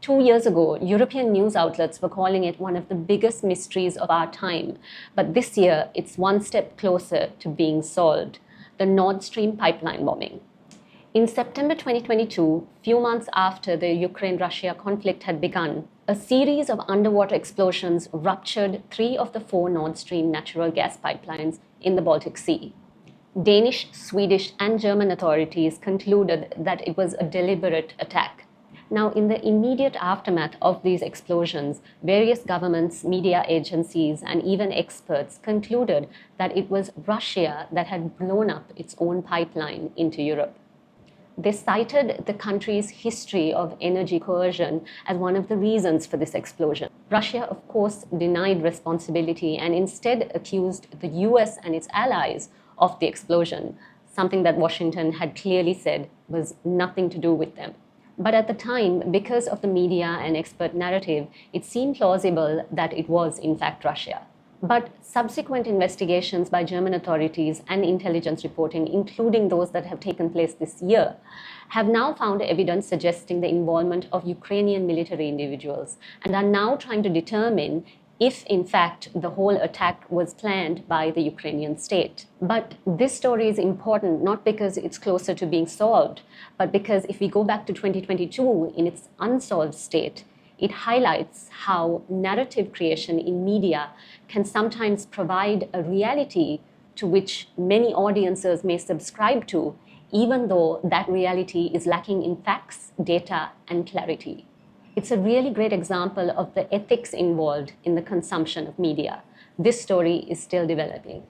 2 years ago, European news outlets were calling it one of the biggest mysteries of our time. But this year, it's one step closer to being solved: the Nord Stream pipeline bombing. In September 2022, few months after the Ukraine-Russia conflict had begun, a series of underwater explosions ruptured 3 of the 4 Nord Stream natural gas pipelines in the Baltic Sea. Danish, Swedish, and German authorities concluded that it was a deliberate attack. Now, in the immediate aftermath of these explosions, various governments, media agencies, and even experts concluded that it was Russia that had blown up its own pipeline into Europe. They cited the country's history of energy coercion as one of the reasons for this explosion. Russia, of course, denied responsibility and instead accused the US and its allies of the explosion, something that Washington had clearly said was nothing to do with them. But at the time, because of the media and expert narrative, it seemed plausible that it was in fact Russia. But subsequent investigations by German authorities and intelligence reporting, including those that have taken place this year, have now found evidence suggesting the involvement of Ukrainian military individuals and are now trying to determine if, in fact, the whole attack was planned by the Ukrainian state. But this story is important not because it's closer to being solved, but because if we go back to 2022 in its unsolved state, it highlights how narrative creation in media can sometimes provide a reality to which many audiences may subscribe to, even though that reality is lacking in facts, data, and clarity. It's a really great example of the ethics involved in the consumption of media. This story is still developing.